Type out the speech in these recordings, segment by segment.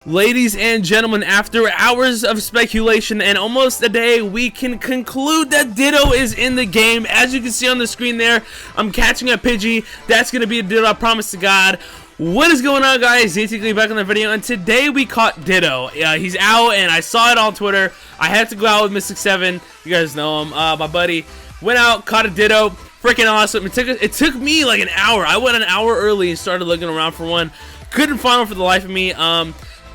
Ladies and gentlemen, after hours of speculation and almost a day, we can conclude that Ditto is in the game. As you can see on the screen there, I'm catching a Pidgey. That's going to be a Ditto, I promise to God. What is going on, guys? JTGily back on the video, and today we caught Ditto. He's out, and I saw it on Twitter. I had to go out with Mystic 7. You guys know him. My buddy went out, caught a Ditto. Freaking awesome. It took me like an hour. I went an hour early and started looking around for one. Couldn't find one for the life of me.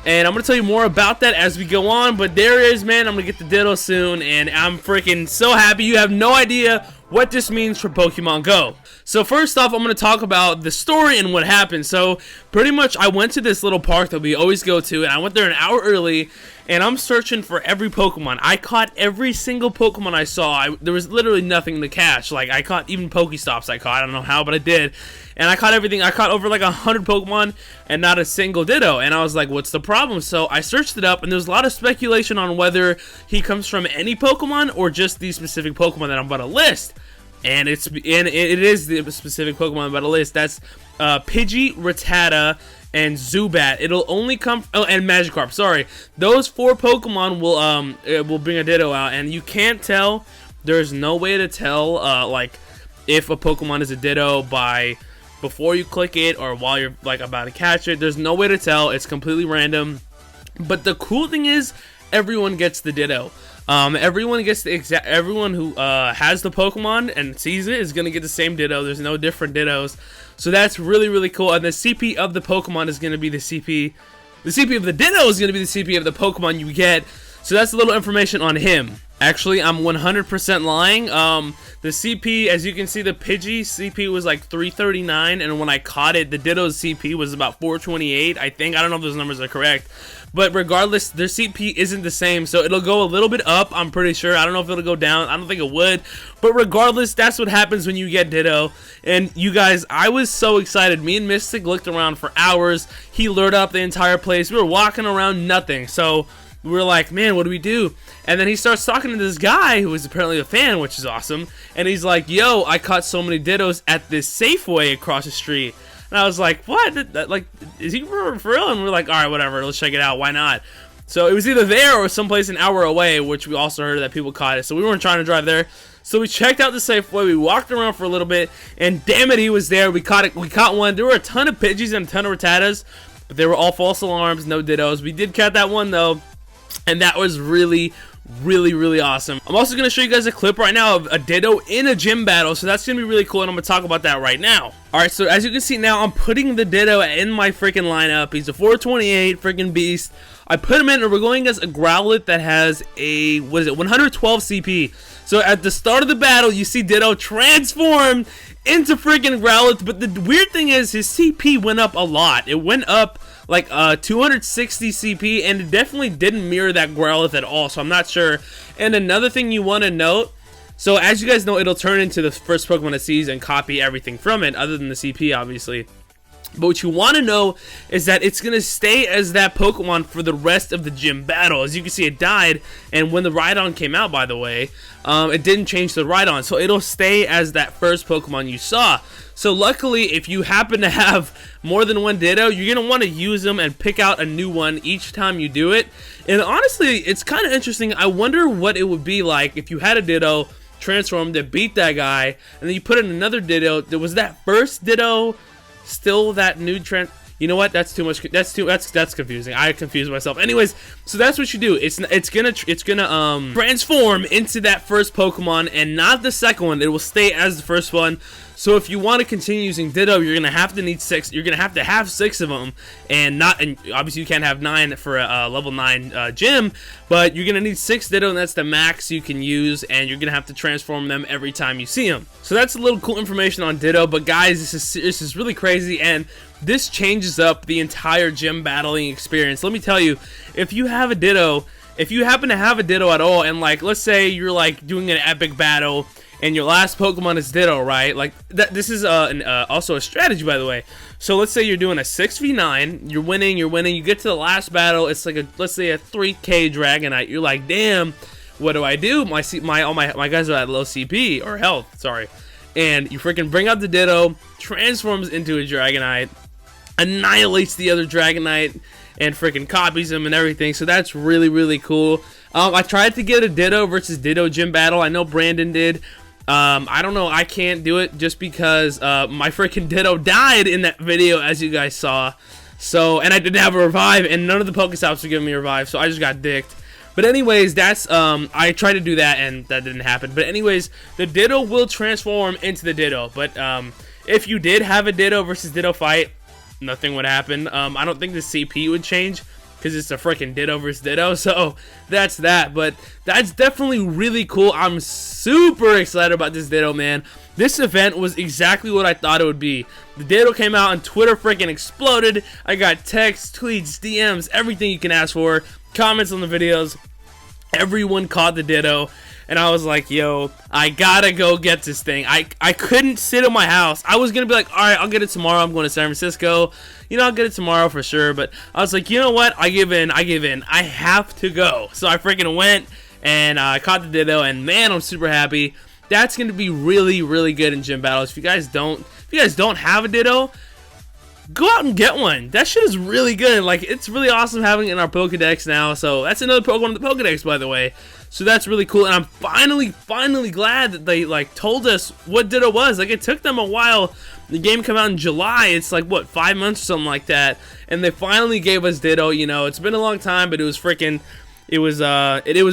And I'm going to tell you more about that as we go on. But there it is, man. I'm going to get the Ditto soon. And I'm freaking so happy. You have no idea what this means for Pokemon Go. So first off, I'm going to talk about the story and what happened. So pretty much I went to this little park that we always go to. And I went there an hour early. And I'm searching for every Pokemon. I caught every single Pokemon I saw. There was literally nothing to catch. Like, I caught even Pokestops I caught. I don't know how, but I did. And I caught everything. I caught over like 100 Pokemon and not a single Ditto. And I was like, what's the problem? So I searched it up, and there's a lot of speculation on whether he comes from any Pokemon or just these specific Pokemon that I'm about to list. And it is the specific Pokemon I'm about to list. That's Pidgey, Rattata, and Zubat. It'll only come and Magikarp. Sorry, those 4 Pokemon will bring a Ditto out, and you can't tell. There's no way to tell like if a Pokemon is a Ditto by before you click it or while you're like about to catch it. There's no way to tell. It's completely random. But the cool thing is, everyone gets the Ditto. Everyone gets the everyone who has the Pokemon and sees it is gonna get the same Ditto. There's no different Dittos, so that's really cool. And the CP of the Pokemon is gonna be the CP. The CP of the Ditto is gonna be the CP of the Pokemon you get. So that's a little information on him. Actually, I'm 100% lying. The CP, as you can see, the Pidgey CP was like 339, and when I caught it, the Ditto's CP was about 428, I think. I don't know if those numbers are correct. But regardless, their CP isn't the same, so it'll go a little bit up, I'm pretty sure. I don't know if it'll go down. I don't think it would. But regardless, that's what happens when you get Ditto. And you guys, I was so excited. Me and Mystic looked around for hours. He lured up the entire place. We were walking around, nothing. So we were like, man, what do we do? And then he starts talking to this guy who is apparently a fan, which is awesome. And he's like, yo, I caught so many Dittos at this Safeway across the street. And I was like, what? Like, is he for real? And we're like, all right, whatever, let's check it out. Why not? So it was either there or someplace an hour away, which we also heard that people caught it. So we weren't trying to drive there. So we checked out the Safeway. We walked around for a little bit, and damn it, he was there. We caught it. We caught one. There were a ton of Pidgeys and a ton of Rattatas, but they were all false alarms, no Dittos. We did catch that one though, and that was really awesome. I'm also going to show you guys a clip right now of a Ditto in a gym battle, so that's going to be really cool, and I'm going to talk about that right now. Alright, so as you can see now, I'm putting the Ditto in my freaking lineup. He's a 428 freaking beast. I put him in, and we're going against a Growlithe that has a, what is it, 112 CP. So at the start of the battle, you see Ditto transform into freaking Growlithe, but the weird thing is his CP went up a lot. It went up like 260 CP, and it definitely didn't mirror that Growlithe at all, so I'm not sure. And another thing you want to note, so as you guys know, it'll turn into the first Pokemon it sees and copy everything from it, other than the CP, obviously. But what you want to know is that it's going to stay as that Pokemon for the rest of the gym battle. As you can see, it died, and when the Rhydon came out, by the way, it didn't change the Rhydon, so it'll stay as that first Pokemon you saw. So luckily, if you happen to have more than one Ditto, you're going to want to use them and pick out a new one each time you do it. And honestly, it's kind of interesting. I wonder what it would be like if you had a Ditto transform to beat that guy, and then you put in another Ditto. There was that first Ditto still that new you know what? That's too much. That's confusing. I confused myself. Anyways, so that's what you do. It's gonna transform into that first Pokemon and not the second one. It will stay as the first one. So if you want to continue using Ditto, you're gonna have to need 6. You're gonna have to have 6 of them, and obviously you can't have 9 for a level 9 gym, but you're gonna need 6 Ditto, and that's the max you can use, and you're gonna have to transform them every time you see them. So that's a little cool information on Ditto. But guys, this is really crazy, and this changes up the entire gym battling experience. Let me tell you, if you have a Ditto, if you happen to have a Ditto at all, and like let's say you're like doing an epic battle, and your last Pokemon is Ditto, right? Like this is also a strategy, by the way. So let's say you're doing a 6v9, you're winning, you get to the last battle, it's like let's say a 3k Dragonite. You're like, damn, what do I do? My guys are at low CP or health, sorry. And you freaking bring out the Ditto, transforms into a Dragonite, annihilates the other Dragonite, and freaking copies them and everything. So that's really, really cool. I tried to get a Ditto versus Ditto gym battle. I know Brandon did. I don't know. I can't do it just because my freaking Ditto died in that video, as you guys saw. So, and I didn't have a revive, and none of the Pokestops were giving me a revive, so I just got dicked. But anyways, that's, I tried to do that, and that didn't happen. But anyways, the Ditto will transform into the Ditto. But, if you did have a Ditto versus Ditto fight, nothing would happen. I don't think the CP would change, because it's a freaking Ditto versus Ditto, so that's that. But that's definitely really cool. I'm super excited about this Ditto, man. This event was exactly what I thought it would be. The Ditto came out and Twitter freaking exploded. I got texts, tweets, DMs, everything you can ask for, comments on the videos. Everyone caught the Ditto, and I was like, yo, I gotta go get this thing. I couldn't sit in my house. I was gonna be like, alright, I'll get it tomorrow. I'm going to San Francisco. You know, I'll get it tomorrow for sure. But I was like, you know what? I give in. I have to go. So I freaking went, and I caught the Ditto, and man, I'm super happy. That's gonna be really, really good in gym battles. If you guys don't have a Ditto, go out and get one. That shit is really good. Like, it's really awesome having it in our Pokedex now. So that's another Pokemon in the Pokedex, by the way. So that's really cool. And I'm finally glad that they like told us what Ditto was. Like, it took them a while. The game came out in July. It's like what, 5 months or something like that. And they finally gave us Ditto. You know, it's been a long time, but it was freaking. It was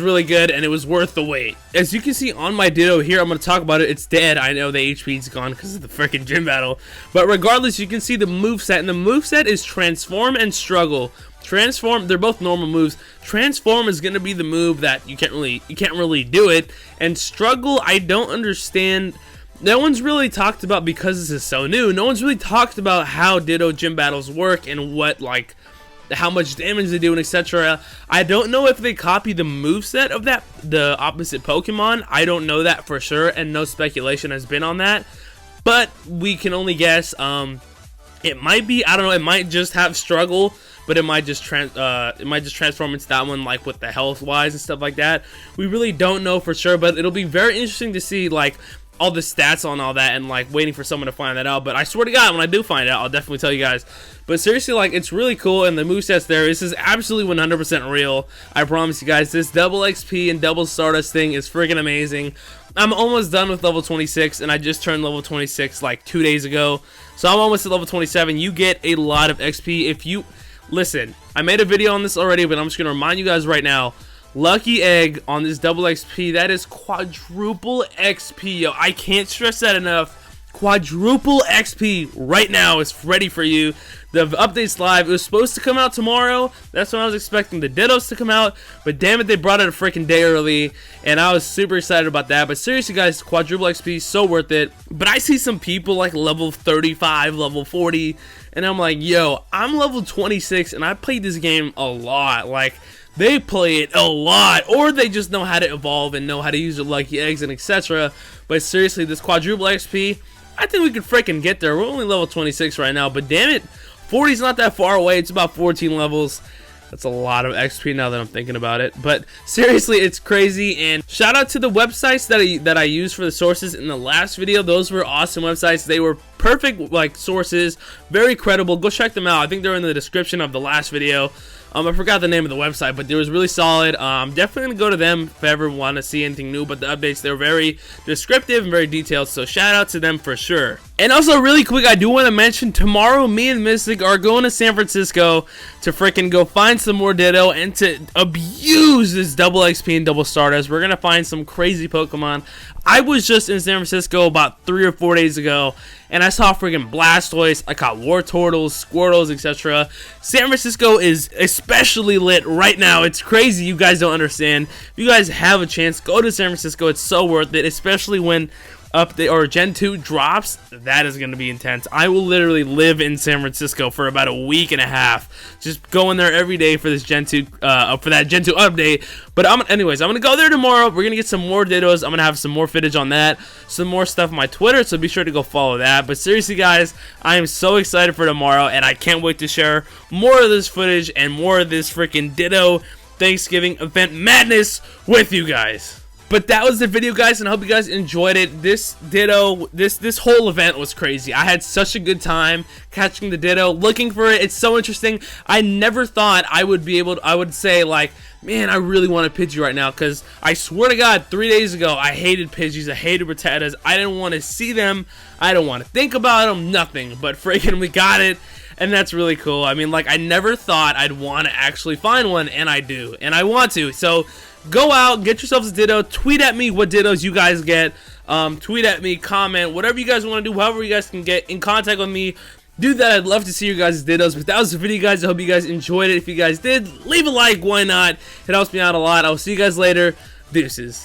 really good, and it was worth the wait. As you can see on my Ditto here, I'm going to talk about it. It's dead. I know the HP's gone because of the freaking gym battle. But regardless, you can see the moveset, and the moveset is Transform and Struggle. Transform, they're both normal moves. Transform is going to be the move that you can't really do it. And Struggle, I don't understand. No one's really talked about, because this is so new, no one's really talked about how Ditto gym battles work and what, like, how much damage they do and etc. I don't know if they copy the moveset of the opposite Pokemon. I don't know that for sure, and no speculation has been on that. But we can only guess. It might be, I don't know, it might just have Struggle, but it might just transform into that one, like with the health wise and stuff like that. We really don't know for sure, but it'll be very interesting to see like all the stats on all that, and like waiting for someone to find that out. But I swear to God, when I do find out, I'll definitely tell you guys. But seriously, like, it's really cool, and the moveset's there. This is absolutely 100% real. I promise you guys, this double XP and double Stardust thing is freaking amazing. I'm almost done with level 26, and I just turned level 26 like 2 days ago. So I'm almost at level 27. You get a lot of XP if you listen. I made a video on this already, but I'm just gonna remind you guys right now. Lucky Egg on this double XP, that is quadruple XP, yo. I can't stress that enough. Quadruple XP right now is ready for you. The update's live. It was supposed to come out tomorrow. That's when I was expecting the Dittos to come out. But damn it, they brought it a freaking day early. And I was super excited about that. But seriously, guys, quadruple XP, so worth it. But I see some people like level 35, level 40. And I'm like, yo, I'm level 26 and I played this game a lot. Like, they play it a lot, or they just know how to evolve and know how to use their lucky eggs and etc. But seriously, this quadruple XP, I think we could freaking get there. We're only level 26 right now, but damn it, 40's not that far away. It's about 14 levels. That's a lot of XP now that I'm thinking about it. But seriously, it's crazy. And shout out to the websites that I used for the sources in the last video. Those were awesome websites. They were perfect like sources, very credible. Go check them out. I think they're in the description of the last video. I forgot the name of the website, but it was really solid. I'm definitely going to go to them if I ever want to see anything new, but the updates, they're very descriptive and very detailed, so shout out to them for sure. And also, really quick, I do want to mention, tomorrow, me and Mystic are going to San Francisco to freaking go find some more Ditto and to abuse this double XP and double Stardust. We're going to find some crazy Pokemon. I was just in San Francisco about 3 or 4 days ago, and I saw freaking Blastoise, I caught Wartortles, Squirtles, etc. San Francisco is especially lit right now. It's crazy. You guys don't understand. If you guys have a chance, go to San Francisco. It's so worth it, especially when update or Gen 2 drops. That is going to be intense. I will literally live in San Francisco for about a week and a half, just going there every day for this Gen 2 for that Gen 2 update. But anyways, I'm gonna go there tomorrow. We're gonna get some more Dittos. I'm gonna have some more footage on that, some more stuff on my Twitter, so be sure to go follow that. But seriously, guys, I am so excited for tomorrow, and I can't wait to share more of this footage and more of this freaking Ditto Thanksgiving event madness with you guys. But that was the video, guys, and I hope you guys enjoyed it. This Ditto, this whole event was crazy. I had such a good time catching the Ditto, looking for it. It's so interesting. I never thought I would be able to, I would say, like, man, I really want a Pidgey right now, because I swear to God, 3 days ago, I hated Pidgeys, I hated Rattatas. I didn't want to see them. I don't want to think about them, nothing. But freaking, we got it. And that's really cool. I mean, like, I never thought I'd want to actually find one, and I do. And I want to. So, go out, get yourselves a Ditto, tweet at me what Dittos you guys get, tweet at me, comment, whatever you guys want to do, however you guys can get in contact with me. Do that. I'd love to see your guys' Dittos. But that was the video, guys. I hope you guys enjoyed it. If you guys did, leave a like. Why not? It helps me out a lot. I'll see you guys later. Deuces.